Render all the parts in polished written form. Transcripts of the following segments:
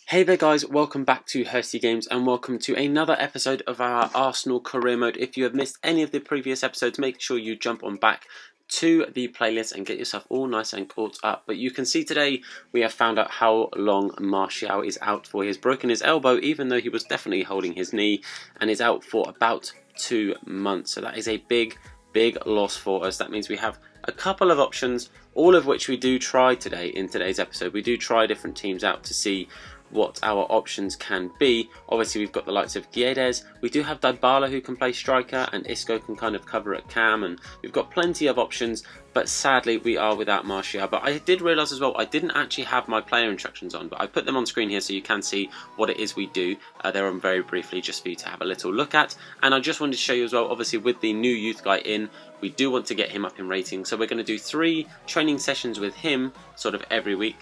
Hey there guys, welcome back to Hursty Games and welcome to another episode of our Arsenal career mode. If you have missed any of the previous episodes, make sure you jump on back to the playlist and get yourself all nice and caught up. But you can see today we have found out how long Martial is out for. He has broken his elbow even though he was definitely holding his knee, and is out for about 2 months. So that is a big loss for us. That means we have a couple of options, all of which we do try today in today's episode. We do try different teams out to see what our options can be. Obviously we've got the likes of Guedes, we do have Dybala who can play striker, and Isco can kind of cover at cam, and we've got plenty of options, but sadly we are without Martial. But I did realise as well, I didn't actually have my player instructions on, but I put them on screen here so you can see what it is we do. They're on very briefly just for you to have a little look at, and I just wanted to show you as well, obviously with the new youth guy in, we do want to get him up in rating, so we're going to do 3 training sessions with him sort of every week.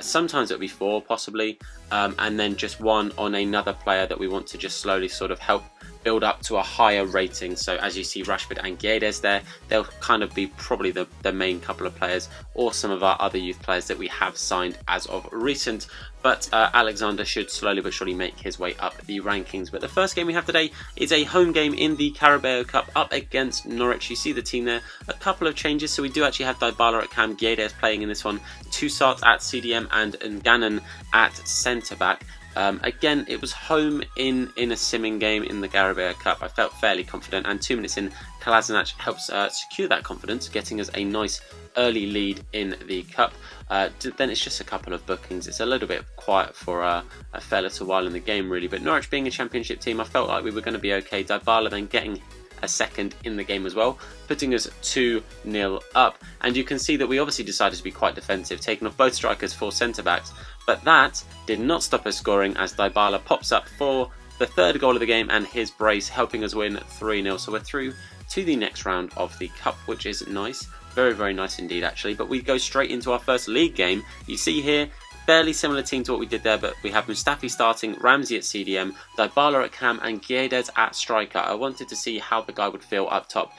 Sometimes it'll be 4 possibly, and then just 1 on another player that we want to just slowly sort of help build up to a higher rating. So as you see Rashford and Guedes there, they'll kind of be probably the main couple of players, or some of our other youth players that we have signed as of recent. But Alexander should slowly but surely make his way up the rankings. But the first game we have today is a home game in the Carabao Cup up against Norwich. You see the team there, a couple of changes. So we do actually have Dybala at cam, Guedes playing in this one, Toussaint at CDM and Ngannou at centre-back. Again, it was home in a simming game in the Carabao Cup. I felt fairly confident, and 2 minutes in, Kolasinac helps secure that confidence, getting us a nice early lead in the Cup. Then it's just a couple of bookings. It's a little bit quiet for a fair little while in the game really, but Norwich being a championship team, I felt like we were going to be okay. Dybala then getting a second in the game as well, putting us 2-0 up. And you can see that we obviously decided to be quite defensive, taking off both strikers for centre-backs, but that did not stop us scoring as Dybala pops up for the 3rd goal of the game and his brace, helping us win 3-0. So we're through to the next round of the Cup, which is nice. Very nice indeed actually. But we go straight into our first league game. You see here, fairly similar team to what we did there, but we have Mustafi starting, Ramsey at CDM, Dybala at cam and Guedes at striker. I wanted to see how the guy would feel up top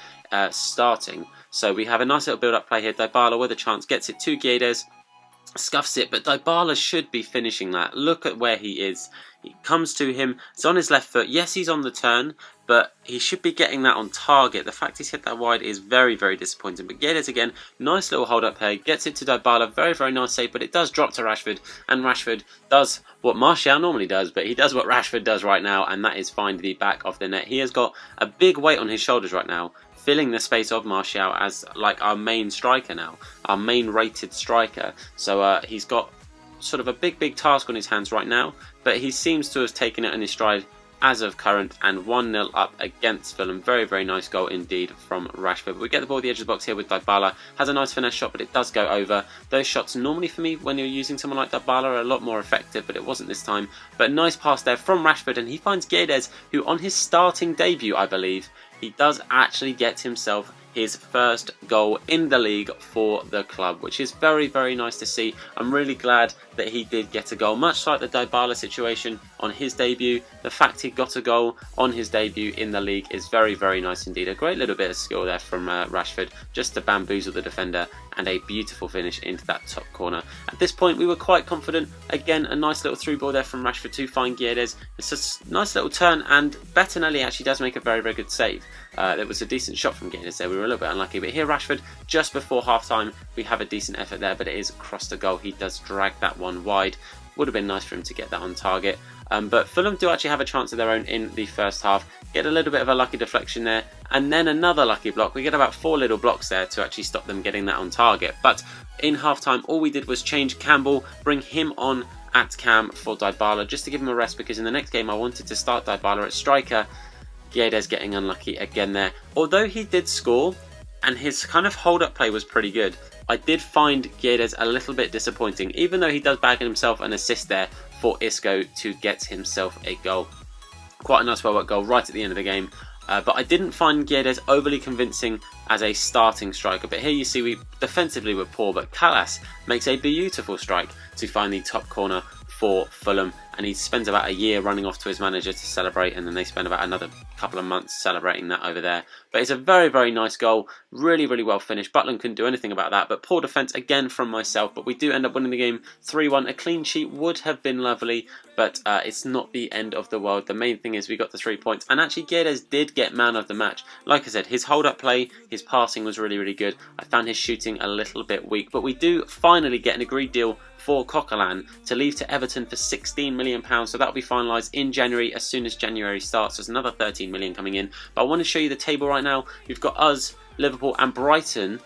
starting. So we have a nice little build-up play here. Dybala with a chance, gets it to Guedes, scuffs it, but Dybala should be finishing that. Look at where he is. He comes to him, it's on his left foot. Yes, he's on the turn, but he should be getting that on target. The fact he's hit that wide is very disappointing. But Guedes again, nice little hold up here, gets it to Dybala, very nice save, but it does drop to Rashford, and Rashford does what Martial normally does, but he does what Rashford does right now, and that is find the back of the net. He has got a big weight on his shoulders right now, filling the space of Martial as like our main striker now, our main rated striker. So he's got sort of a big task on his hands right now, but he seems to have taken it in his stride as of current, and 1-0 up against Fulham. Very nice goal indeed from Rashford. But we get the ball at the edge of the box here with Dybala. Has a nice finesse shot, but it does go over. Those shots normally for me when you're using someone like Dybala are a lot more effective, but it wasn't this time. But nice pass there from Rashford, and he finds Guedes, who on his starting debut, I believe, he does actually get himself his first goal in the league for the club, which is very nice to see. I'm really glad that he did get a goal, much like the Dybala situation on his debut. The fact he got a goal on his debut in the league is very nice indeed. A great little bit of skill there from Rashford, just to bamboozle the defender, and a beautiful finish into that top corner. At this point we were quite confident. Again, a nice little through ball there from Rashford to find Guedes. It's a nice little turn, and Bettinelli actually does make a very good save. There was a decent shot from Guedes there. We were a little bit unlucky, but here Rashford, just before half time, we have a decent effort there, but it is across the goal. He does drag that one wide. Would have been nice for him to get that on target. But Fulham do actually have a chance of their own in the first half. Get a little bit of a lucky deflection there, and then another lucky block. We get about 4 little blocks there to actually stop them getting that on target. But in half time, all we did was change Campbell, bring him on at cam for Dybala, just to give him a rest, because in the next game I wanted to start Dybala at striker. Guedes getting unlucky again there. Although he did score, and his kind of hold-up play was pretty good, I did find Guedes a little bit disappointing, even though he does bag himself an assist there for Isco to get himself a goal. Quite a nice well-worked goal right at the end of the game. But I didn't find Guedes overly convincing as a starting striker. But here you see we defensively were poor, but Kalas makes a beautiful strike to find the top corner for Fulham, and he spends about a year running off to his manager to celebrate, and then they spend about another couple of months celebrating that over there. But it's a very, very nice goal, really, really well finished. Butland couldn't do anything about that, but poor defence again from myself, but we do end up winning the game 3-1. A clean sheet would have been lovely, but it's not the end of the world. The main thing is we got the 3 points, and actually Guedes did get man of the match. Like I said, his hold-up play, his passing was really, really good. I found his shooting a little bit weak, but we do finally get an agreed deal for Coquelin to leave to Everton for £16 million, so that'll be finalised in January. As soon as January starts, there's another 13 million coming in. But I want to show you the table right now. We've got us, Liverpool and Brighton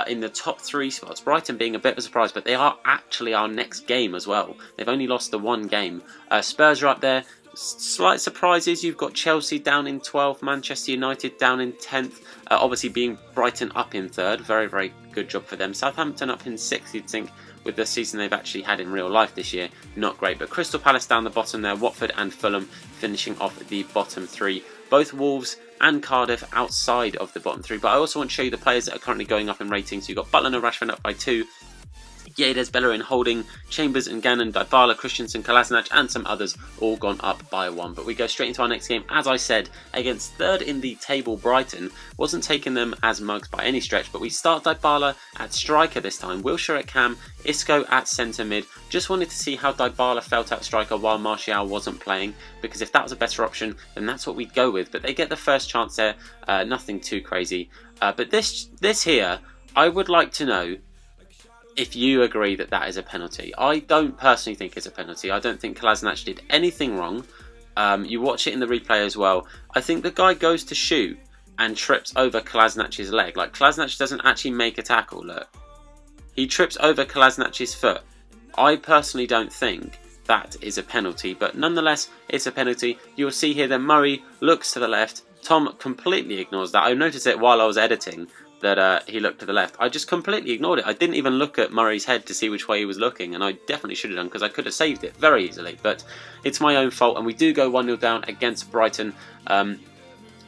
in the top 3 spots. Brighton being a bit of a surprise, but they are actually our next game as well. They've only lost the 1 game. Spurs are up there. Slight surprises, you've got Chelsea down in 12th, Manchester United down in 10th, obviously being Brighton up in 3rd, very, very good job for them. Southampton up in 6th, you'd think, with the season they've actually had in real life this year, not great. But Crystal Palace down the bottom there, Watford and Fulham finishing off the bottom 3. Both Wolves and Cardiff outside of the bottom 3. But I also want to show you the players that are currently going up in ratings. So you've got Butland and Rashford up by 2. Guedes, Bellerin, Holding, Chambers and Gannon, Dybala, Christensen, Kolasinac and some others all gone up by 1. But we go straight into our next game, as I said, against 3rd in the table Brighton. Wasn't taking them as mugs by any stretch, but we start Dybala at striker this time, Wilshere at cam, Isco at centre mid. Just wanted to see how Dybala felt at striker while Martial wasn't playing, because if that was a better option, then that's what we'd go with. But they get the first chance there, nothing too crazy. But this here, I would like to know if you agree that that is a penalty. I don't personally think it's a penalty. I don't think Kolasinac did anything wrong. You watch it in the replay as well. I think the guy goes to shoot and trips over Kolasinac's leg. Like, Kolasinac doesn't actually make a tackle, look. He trips over Kolasinac's foot. I personally don't think that is a penalty, but nonetheless, it's a penalty. You'll see here that Murray looks to the left. Tom completely ignores that. I noticed it while I was editing, that he looked to the left. I just completely ignored it. I didn't even look at Murray's head to see which way he was looking, and I definitely should have done, because I could have saved it very easily. But it's my own fault, and we do go 1-0 down against Brighton,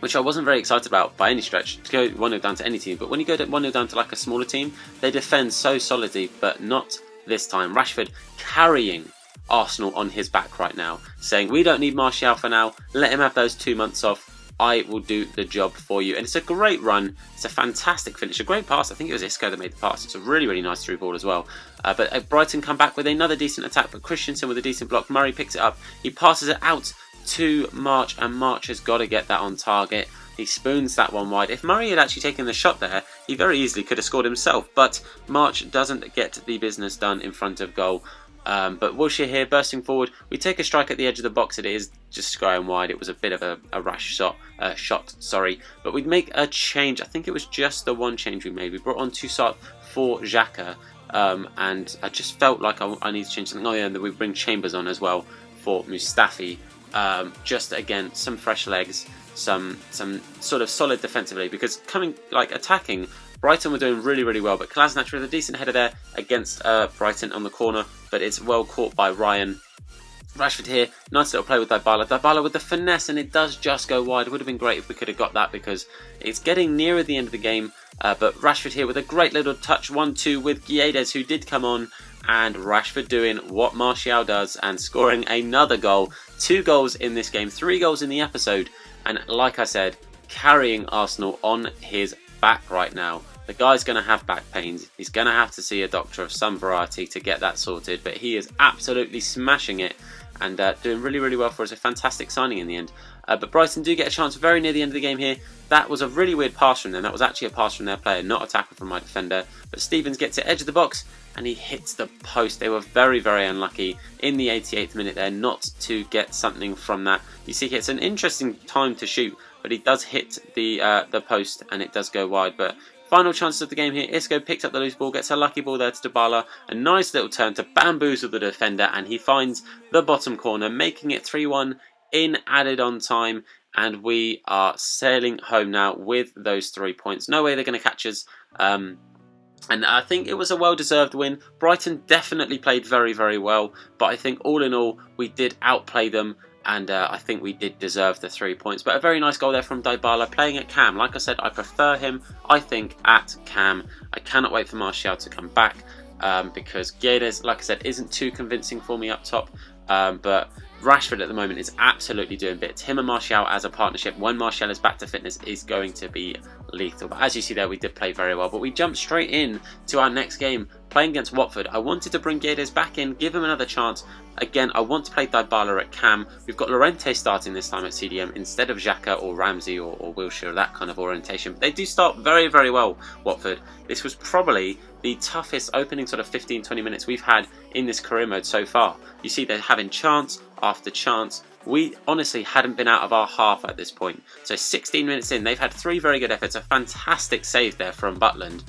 which I wasn't very excited about by any stretch, to go 1-0 down to any team. But when you go 1-0 down to like a smaller team, they defend so solidly, but not this time. Rashford carrying Arsenal on his back right now, saying, we don't need Martial for now, let him have those 2 months off. I will do the job for you. And it's a great run. It's a fantastic finish. A great pass. I think it was Isco that made the pass. It's a really, really nice through ball as well. But Brighton come back with another decent attack. But Christensen with a decent block. Murray picks it up. He passes it out to March. And March has got to get that on target. He spoons that one wide. If Murray had actually taken the shot there, he very easily could have scored himself. But March doesn't get the business done in front of goal. But Wilshere here bursting forward. We take a strike at the edge of the box. It is just going wide. It was a bit of a rash shot. But we'd make a change. I think it was just the one change we made. We brought on Toussaint for Xhaka, and I just felt like I need to change something. Oh yeah, and then we bring Chambers on as well for Mustafi. Just again, some fresh legs, some sort of solid defensively, because attacking, Brighton were doing really, really well, but Kolasinac with a decent header there against Brighton on the corner, but it's well caught by Ryan. Rashford here, nice little play with Dybala. Dybala with the finesse, and it does just go wide. It would have been great if we could have got that, because it's getting nearer the end of the game. But Rashford here with a great little touch, 1-2 with Guedes, who did come on, and Rashford doing what Martial does and scoring another goal. 2 goals in this game, 3 goals in the episode, and like I said, carrying Arsenal on his back right now. The guy's going to have back pains. He's going to have to see a doctor of some variety to get that sorted, but he is absolutely smashing it and doing really, really well for us. A fantastic signing in the end. But Brighton do get a chance very near the end of the game here. That was a really weird pass from them. That was actually a pass from their player, not a tackle from my defender. But Stevens gets it edge of the box and he hits the post. They were very, very unlucky in the 88th minute there not to get something from that. You see, it's an interesting time to shoot, but he does hit the post and it does go wide. But final chances of the game here. Isco picks up the loose ball, gets a lucky ball there to Dybala. A nice little turn to bamboozle the defender, and he finds the bottom corner, making it 3-1 in added on time. And we are sailing home now with those 3 points. No way they're going to catch us. And I think it was a well-deserved win. Brighton definitely played very, very well. But I think all in all, we did outplay them. And I think we did deserve the 3 points. But a very nice goal there from Dybala, playing at cam. Like I said, I prefer him, I think, at cam. I cannot wait for Martial to come back. because Guedes, like I said, isn't too convincing for me up top. But Rashford at the moment is absolutely doing bits. Him and Martial as a partnership, when Martial is back to fitness, is going to be lethal. But as you see there, we did play very well. But we jumped straight in to our next game, playing against Watford. I wanted to bring Guedes back in, give him another chance. Again, I want to play Dybala at cam. We've got Llorente starting this time at CDM instead of Xhaka or Ramsey or Wilshere, that kind of orientation. But they do start very, very well, Watford. This was probably the toughest opening sort of 15-20 minutes we've had in this career mode so far. You see they're having chance after chance. We honestly hadn't been out of our half at this point. So 16 minutes in, they've had 3 very good efforts. A fantastic save there from Butland.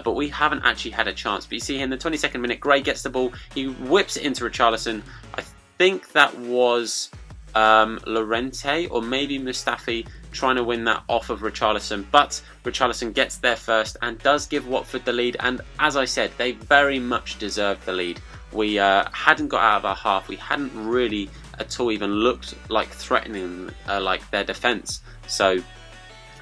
But we haven't actually had a chance. But you see here in the 22nd minute, Gray gets the ball. He whips it into Richarlison. I think that was Llorente or maybe Mustafi trying to win that off of Richarlison. But Richarlison gets there first and does give Watford the lead. And as I said, they very much deserved the lead. We hadn't got out of our half. We hadn't really at all even looked like threatening like their defence. So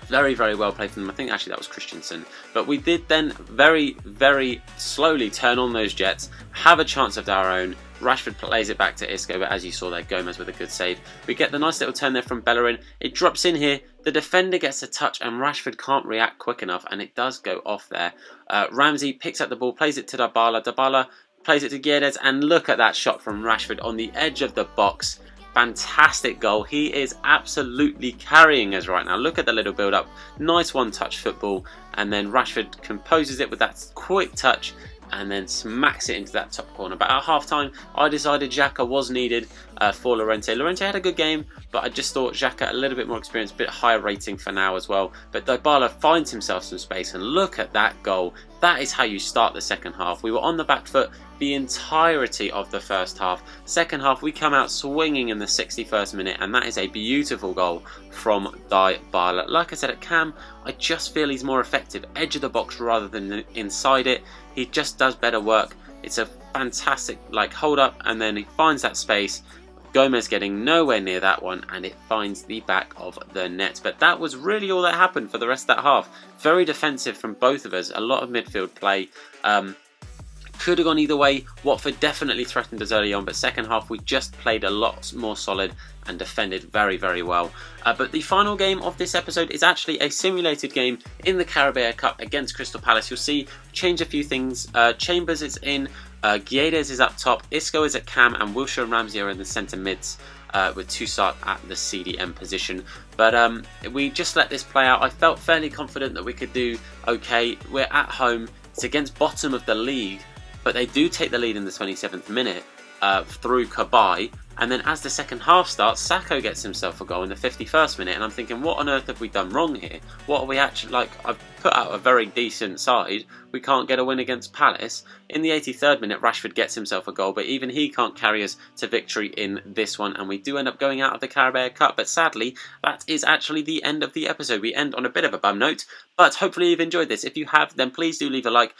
very, very well played from them. I think actually that was Christensen. But we did then very, very slowly turn on those Jets, have a chance of our own. Rashford plays it back to Isco, but as you saw there, Gomez with a good save. We get the nice little turn there from Bellerin. It drops in here. The defender gets a touch and Rashford can't react quick enough, and it does go off there. Ramsey picks up the ball, plays it to Dybala. Dybala plays it to Guedes, and look at that shot from Rashford on the edge of the box. Fantastic goal. He is absolutely carrying us right now. Look at the little build up. Nice one-touch football, and then Rashford composes it with that quick touch and then smacks it into that top corner. But at half-time, I decided Xhaka was needed for Llorente. Llorente had a good game, but I just thought Xhaka a little bit more experienced, a bit higher rating for now as well. But Dybala finds himself some space, and look at that goal. That is how you start the second half. We were on the back foot the entirety of the first half. Second half, we come out swinging in the 61st minute, and that is a beautiful goal from Dybala. Like I said, at cam, I just feel he's more effective. Edge of the box rather than inside it. He just does better work. It's a fantastic hold up, and then he finds that space. Gomez getting nowhere near that one, and it finds the back of the net. But that was really all that happened for the rest of that half. Very defensive from both of us. A lot of midfield play. Could have gone either way. Watford definitely threatened us early on, but second half we just played a lot more solid and defended very, very well. But the final game of this episode is actually a simulated game in the Carabao Cup against Crystal Palace. You'll see change a few things. Chambers is in, Guedes is up top, Isco is at cam, and Wilshere and Ramsey are in the centre mids. With Toussaint at the CDM position. But we just let this play out. I felt fairly confident that we could do okay. We're at home. It's against bottom of the league, but they do take the lead in the 27th minute through Cabai. And then as the second half starts, Sacco gets himself a goal in the 51st minute. And I'm thinking, what on earth have we done wrong here? What are we actually I've put out a very decent side. We can't get a win against Palace. In the 83rd minute, Rashford gets himself a goal, but even he can't carry us to victory in this one. And we do end up going out of the Carabao Cup. But sadly, that is actually the end of the episode. We end on a bit of a bum note, but hopefully you've enjoyed this. If you have, then please do leave a like.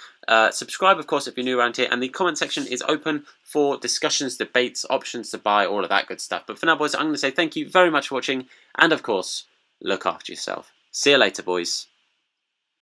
Subscribe, of course, if you're new around here. And the comment section is open for discussions, debates, options to buy, all of that good stuff. But for now, boys, I'm going to say thank you very much for watching. And, of course, look after yourself. See you later, boys.